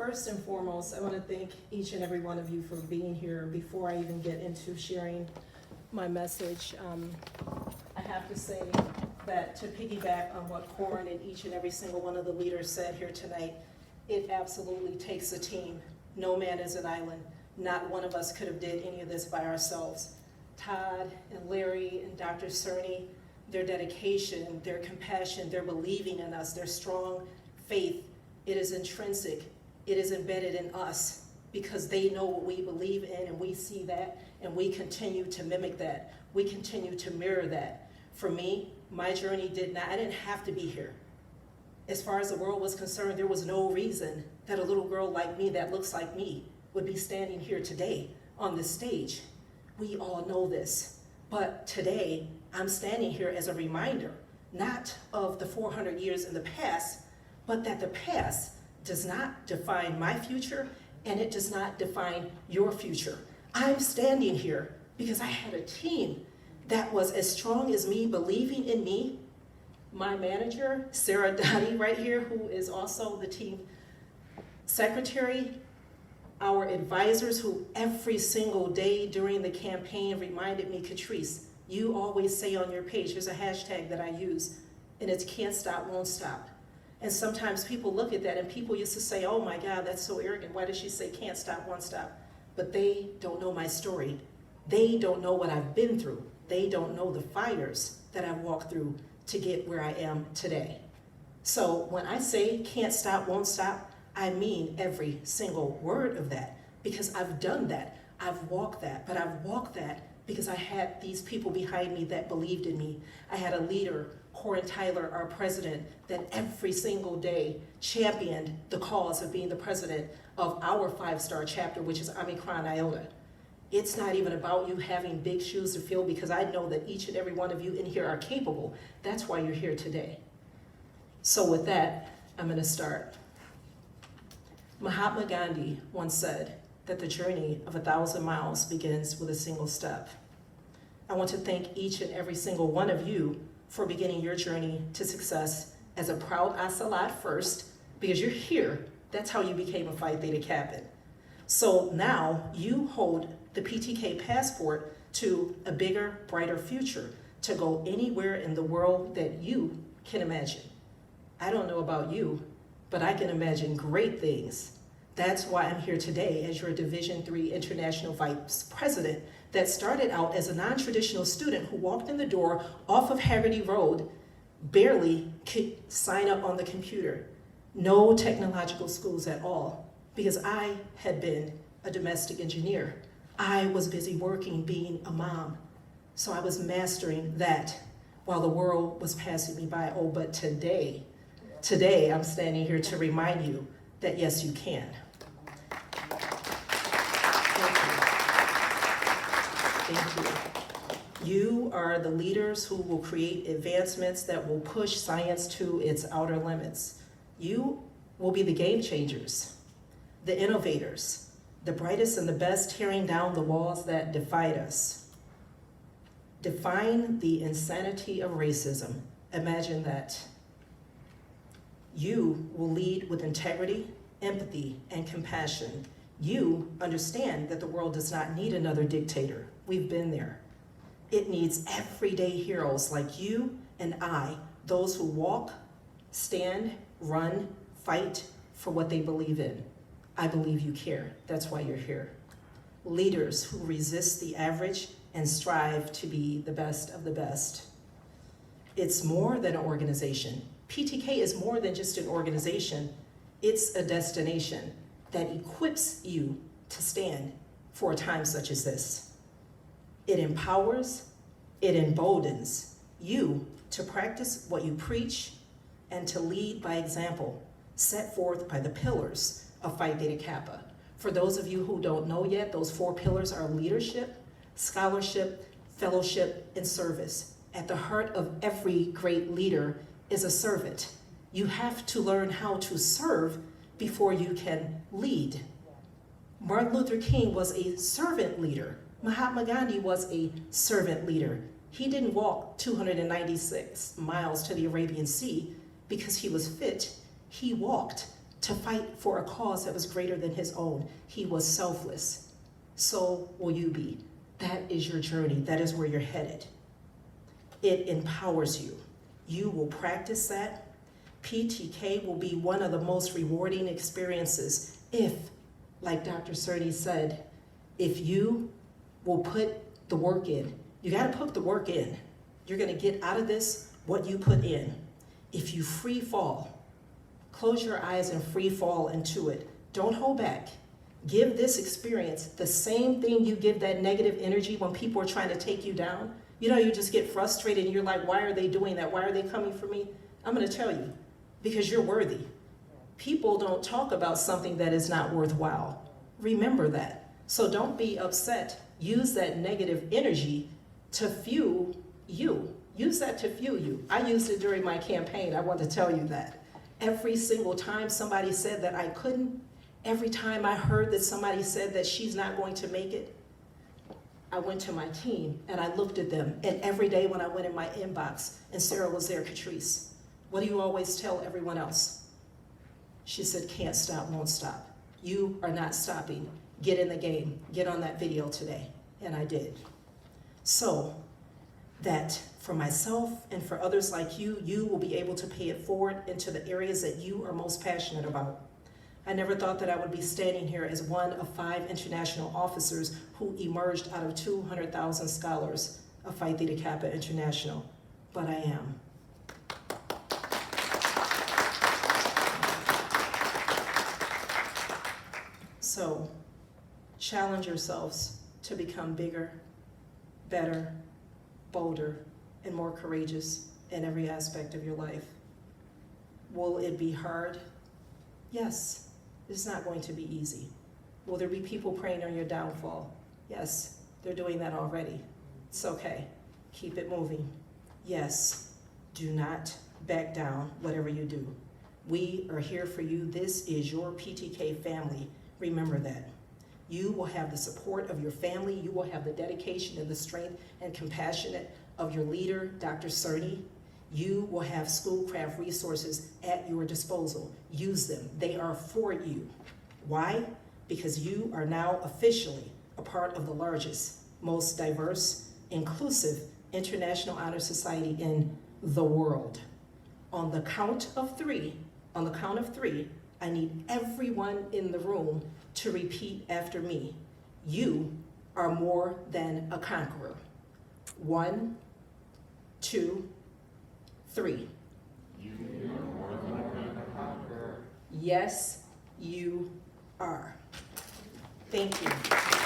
first and foremost, I want to thank each and every one of you for being here. Before I even get into sharing my message, I have to say that to piggyback on what Corin and each and every single one of the leaders said here tonight, it absolutely takes a team. No man is an island. Not one of us could have did any of this by ourselves. Todd and Larry and Dr. Cerny, their dedication, their compassion, their believing in us, their strong faith, it is intrinsic. It is embedded in us because they know what we believe in, and we see that, and we continue to mimic that. We continue to mirror that. For me, my journey I didn't have to be here. As far as the world was concerned, there was no reason that a little girl like me that looks like me would be standing here today on this stage. We all know this. But today, I'm standing here as a reminder, not of the 400 years in the past, but that the past does not define my future, and it does not define your future. I'm standing here because I had a team that was as strong as me, believing in me. My manager, Sarah Dottie, right here, who is also the team secretary, our advisors who every single day during the campaign reminded me, Catrice, you always say on your page, there's a hashtag that I use, and it's can't stop, won't stop. And sometimes people look at that and people used to say, oh my God, that's so arrogant. Why does she say can't stop, won't stop? But they don't know my story. They don't know what I've been through. They don't know the fires that I've walked through to get where I am today. So when I say can't stop, won't stop, I mean every single word of that, because I've done that. I've walked that, but I've walked that because I had these people behind me that believed in me. I had a leader, Corin Tyler, our president, that every single day championed the cause of being the president of our 5-star chapter, which is Omicron Iota. It's not even about you having big shoes to fill, because I know that each and every one of you in here are capable. That's why you're here today. So with that, I'm gonna start. Mahatma Gandhi once said that the journey of 1,000 miles begins with a single step. I want to thank each and every single one of you for beginning your journey to success as a proud Ocelot first, because you're here. That's how you became a Phi Theta Kappa. So now you hold the PTK passport to a bigger, brighter future, to go anywhere in the world that you can imagine. I don't know about you, but I can imagine great things. That's why I'm here today as your Division III International Vice President that started out as a non-traditional student who walked in the door off of Haggerty Road, barely could sign up on the computer. No technological schools at all, because I had been a domestic engineer. I was busy working, being a mom. So I was mastering that while the world was passing me by. Oh, but today I'm standing here to remind you that yes, you can. Thank you. You are the leaders who will create advancements that will push science to its outer limits. You will be the game changers, the innovators, the brightest and the best, tearing down the walls that divide us. Define the insanity of racism. Imagine that. You will lead with integrity, empathy, and compassion. You understand that the world does not need another dictator. We've been there. It needs everyday heroes like you and I, those who walk, stand, run, fight for what they believe in. I believe you care. That's why you're here. Leaders who resist the average and strive to be the best of the best. It's more than an organization. PTK is more than just an organization. It's a destination that equips you to stand for a time such as this. It empowers, it emboldens you to practice what you preach and to lead by example, set forth by the pillars of Phi Theta Kappa. For those of you who don't know yet, those 4 pillars are leadership, scholarship, fellowship, and service. At the heart of every great leader is a servant. You have to learn how to serve before you can lead. Martin Luther King was a servant leader. Mahatma Gandhi was a servant leader. He didn't walk 296 miles to the Arabian Sea because he was fit. He walked to fight for a cause that was greater than his own. He was selfless. So will you be. That is your journey. That is where you're headed. It empowers you. You will practice that. PTK will be one of the most rewarding experiences if, like Dr. Cerny said, if you will put the work in. You got to put the work in. You're going to get out of this what you put in. If you free fall, close your eyes and free fall into it. Don't hold back. Give this experience the same thing you give that negative energy when people are trying to take you down. You know, you just get frustrated and you're like, why are they doing that? Why are they coming for me? I'm going to tell you, because you're worthy. People don't talk about something that is not worthwhile. Remember that. So don't be upset. Use that negative energy to fuel you. Use that to fuel you. I used it during my campaign. I want to tell you that. Every single time somebody said that I couldn't, every time I heard that somebody said that she's not going to make it, I went to my team and I looked at them. And every day when I went in my inbox and Sarah was there, Catrice, what do you always tell everyone else? She said, can't stop, won't stop. You are not stopping. Get in the game. Get on that video today. And I did. So that for myself and for others like you, you will be able to pay it forward into the areas that you are most passionate about. I never thought that I would be standing here as one of 5 international officers who emerged out of 200,000 scholars of Phi Theta Kappa International, but I am. So, challenge yourselves to become bigger, better, bolder, and more courageous in every aspect of your life. Will it be hard? Yes, it's not going to be easy. Will there be people praying on your downfall? Yes, they're doing that already. It's okay. Keep it moving. Yes, do not back down, whatever you do. We are here for you. This is your PTK family. Remember that. You will have the support of your family. You will have the dedication and the strength and compassion of your leader, Dr. Cerny. You will have Schoolcraft resources at your disposal. Use them. They are for you. Why? Because you are now officially a part of the largest, most diverse, inclusive international honor society in the world. On the count of three, I need everyone in the room to repeat after me. You are more than a conqueror. 1, 2, 3. You are more than a conqueror. Yes, you are. Thank you.